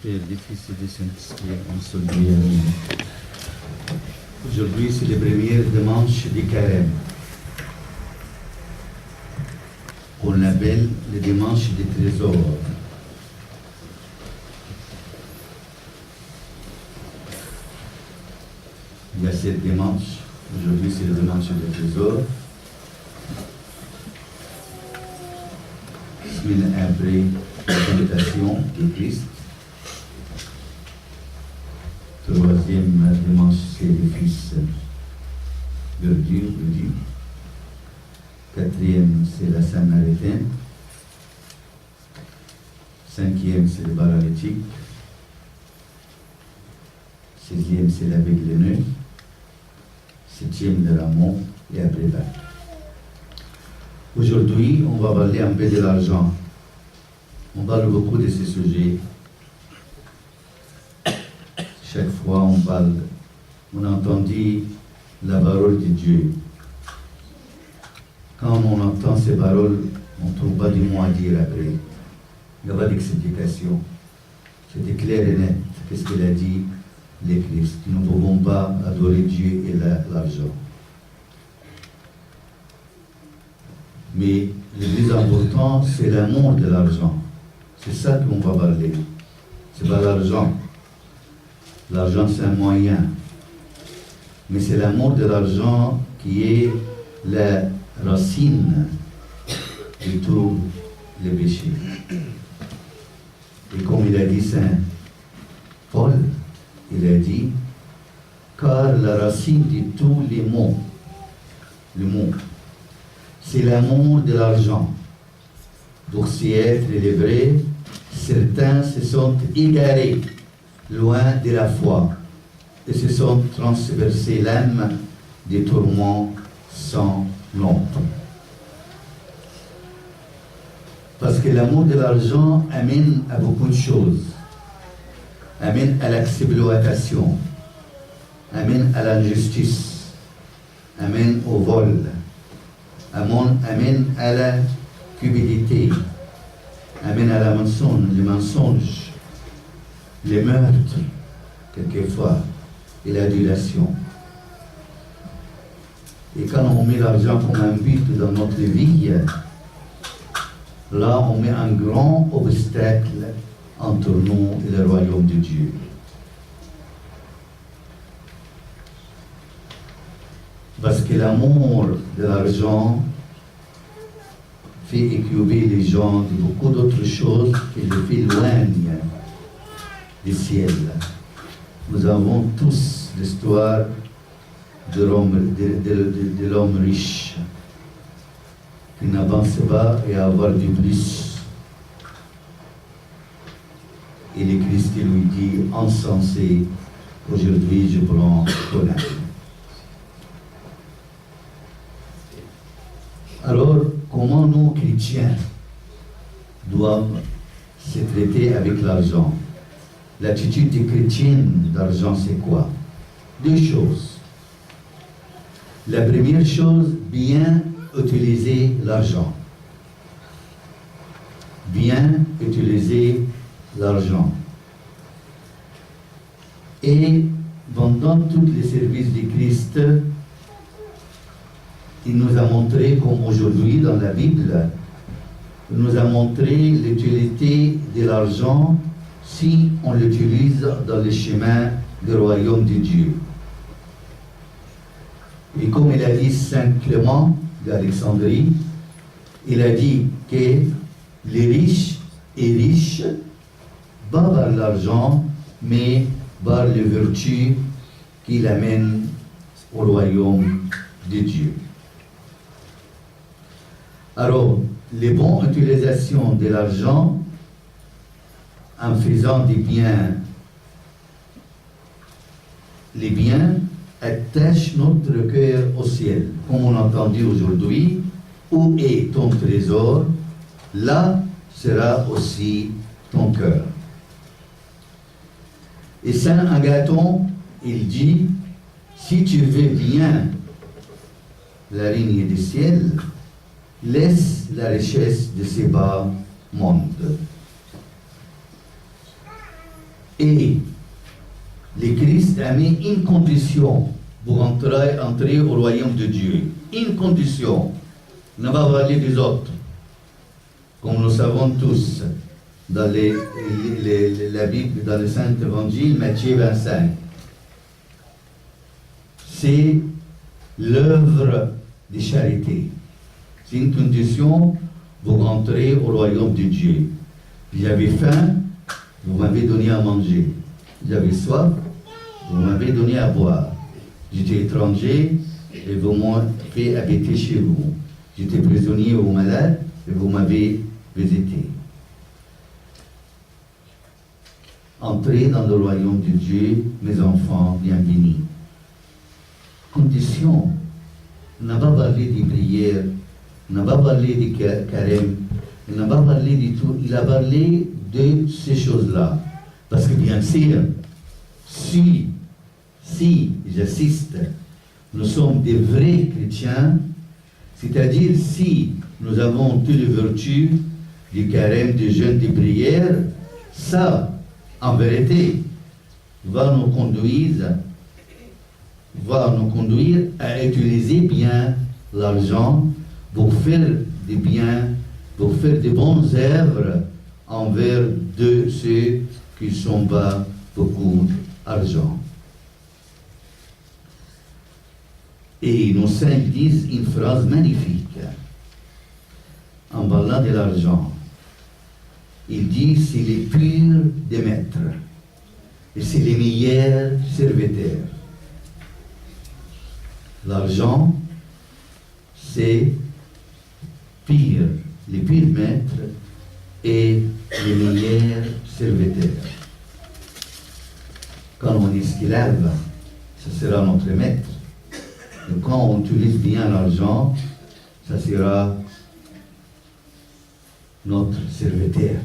Père, du Fils et du Saint-Esprit, en son nom. Amen. Aujourd'hui, c'est le premier dimanche du Carême. On l'appelle le dimanche du trésor. Il y a 7 dimanches. Aujourd'hui, c'est le dimanche du trésor. Semaine après la tentation de Christ. Troisième dimanche, c'est le Fils de Dieu. Quatrième, c'est la Samaritaine. Cinquième, c'est le paralytique. Sixième, c'est l'aveugle. Septième, le rameau. Et après Pâques. Aujourd'hui, on va parler un peu de l'argent. On parle beaucoup de ces sujets. Chaque fois, on entend la parole de Dieu. Quand on entend ces paroles, on ne trouve pas du mot à dire après. Il n'y a pas d'explication. C'était clair et net. Qu'est-ce qu'il a dit, le Christ? Nous ne pouvons pas adorer Dieu et l'argent. Mais le plus important, c'est l'amour de l'argent. C'est ça qu'on va parler. Ce n'est pas l'argent. L'argent, c'est un moyen. Mais c'est l'amour de l'argent qui est la racine de tous les péchés. Et comme il a dit Saint Paul, il a dit, car la racine de tous les maux, c'est l'amour de l'argent. Pour s'y être les vrais, certains se sont égarés loin de la foi et se sont transversés l'âme des tourments sans nombre. Parce que l'amour de l'argent amène à beaucoup de choses. Amène à l'exploitation, amène à l'injustice, amène au vol, amène à la cupidité, amène à la le mensonge, les meurtres, quelquefois, et l'adulation. Et quand on met l'argent comme un but dans notre vie, là on met un grand obstacle entre nous et le royaume de Dieu. Parce que l'amour de l'argent fait écumer les gens de beaucoup d'autres choses qui les fait éloigner du ciel. Nous avons tous l'histoire de l'homme riche qui n'avance pas et avoir du plus. Et le Christ lui dit, insensé, aujourd'hui je prends ton âme. Alors, comment nous, chrétiens, doivent se traiter avec l'argent? L'attitude des chrétiens d'argent, c'est quoi? 2 choses. La première chose, bien utiliser l'argent. Bien utiliser l'argent. Et pendant tous les services du Christ, il nous a montré, comme aujourd'hui dans la Bible, il nous a montré l'utilité de l'argent si on l'utilise dans le chemin du royaume de Dieu. Et comme il a dit Saint Clément d'Alexandrie, il a dit que les riches est riche, pas par l'argent, mais par les vertus qui l'amènent au royaume de Dieu. Alors, les bonnes utilisations de l'argent en faisant des biens, les biens attachent notre cœur au ciel. Comme on a entendu aujourd'hui, où est ton trésor, là sera aussi ton cœur. Et Saint Agathon, il dit, si tu veux bien la ligne du ciel, laisse la richesse de ces bas mondes. Et le Christ a mis une condition pour entrer au royaume de Dieu. Une condition, ne pas parler des autres. Comme nous savons tous, dans la Bible, dans le Saint-Évangile, Matthieu 25. C'est l'œuvre de charité. C'est une condition pour entrer au royaume de Dieu. J'avais faim, vous m'avez donné à manger. J'avais soif, vous m'avez donné à boire. J'étais étranger et vous m'avez fait habiter chez vous. J'étais prisonnier ou malade et vous m'avez visité. Entrez dans le royaume de Dieu, mes enfants bien bénis. Condition, on n'a pas parlé des prières, on n'a pas parlé des carême, on n'a pas parlé du tout, il a parlé de ces choses-là. Parce que bien sûr, si j'assiste, nous sommes des vrais chrétiens, c'est-à-dire si nous avons toutes les vertus du carême, du jeûne, des prières, ça, en vérité, va nous conduire à utiliser bien l'argent pour faire des biens, pour faire des bonnes œuvres envers de ceux qui ne sont pas beaucoup d'argent. Et nos saints disent une phrase magnifique en parlant de l'argent. Il dit c'est les purs des maîtres et c'est les meilleurs serviteurs. L'argent, c'est pire, les purs maîtres et les meilleurs serviteurs. Quand on est esclave, ce sera notre maître. Et quand on utilise bien l'argent, ça sera notre serviteur.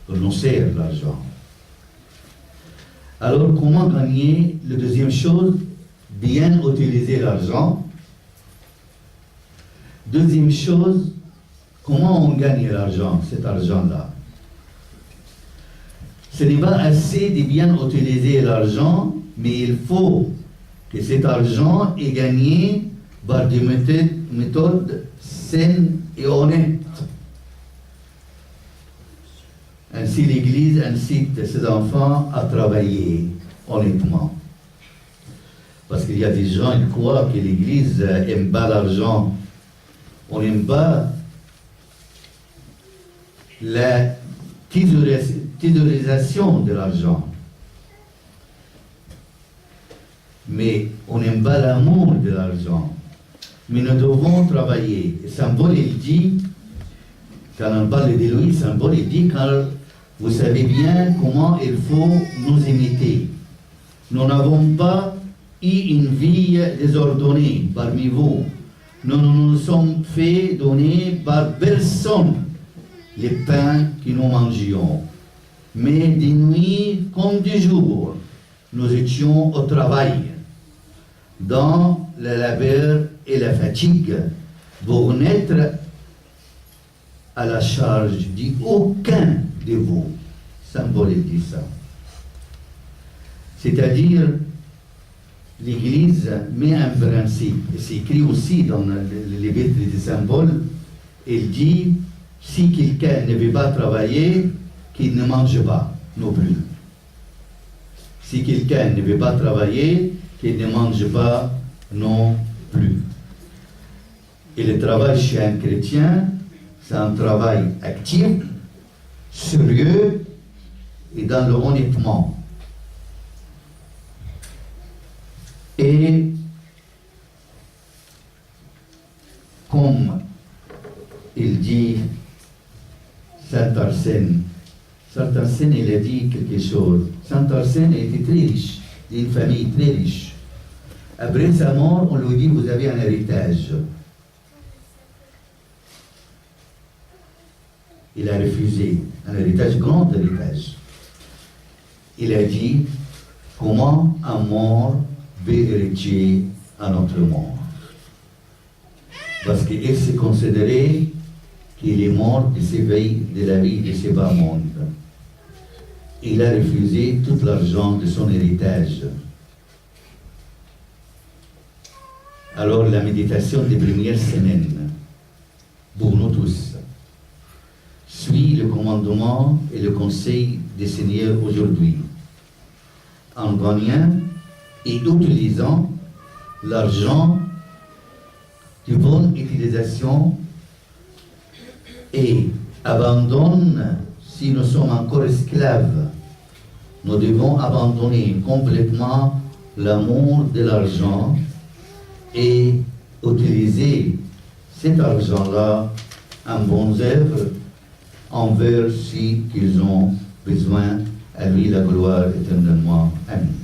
On nous sert l'argent. Alors, comment gagner? La deuxième chose, bien utiliser l'argent. Deuxième chose, comment on gagne l'argent, cet argent-là? Ce n'est pas assez de bien utiliser l'argent, mais il faut que cet argent est gagné par des méthodes saines et honnêtes. Ainsi, l'Église incite ses enfants à travailler honnêtement. Parce qu'il y a des gens qui croient que l'Église n'aime pas l'argent. On n'aime pas la thésaurisation de l'argent. Mais on n'aime pas l'amour de l'argent. Mais nous devons travailler. Et Saint Paul, il dit, quand on parle de lui, Saint Paul, il dit, quand vous savez bien comment il faut nous imiter. Nous n'avons pas eu une vie désordonnée parmi vous. Nous nous sommes fait donner par personne les pains que nous mangions. Mais de nuit comme de jour, nous étions au travail, dans le labeur et la fatigue, pour n'être à la charge d'aucun de vous. Saint Paul dit ça. C'est-à-dire, l'Église met un principe, et c'est écrit aussi dans les lettres de Saint Paul, il dit, si quelqu'un ne veut pas travailler, qu'il ne mange pas non plus. Si quelqu'un ne veut pas travailler, qu'il ne mange pas non plus. Et le travail chez un chrétien, c'est un travail actif, sérieux et dans le honnêtement. Et comme il dit Saint Arsène, il a dit quelque chose. Saint Arsène était très riche, d'une famille très riche. Après sa mort, on lui dit, vous avez un héritage. Il a refusé, un héritage, grand héritage. Il a dit, comment un mort peut hériter à notre mort? Parce qu'il s'est considéré qu'il est mort de ses veilles de la vie de ce bas monde. il a refusé tout l'argent de son héritage. Alors la méditation des premières semaines, pour nous tous, suit le commandement et le conseil des Seigneurs aujourd'hui, en gagnant et utilisant l'argent de bonne utilisation et abandonne, si nous sommes encore esclaves, nous devons abandonner complètement l'amour de l'argent et utiliser cet argent-là en bonnes œuvres envers ceux qui ont besoin. À lui la gloire éternellement. Amen.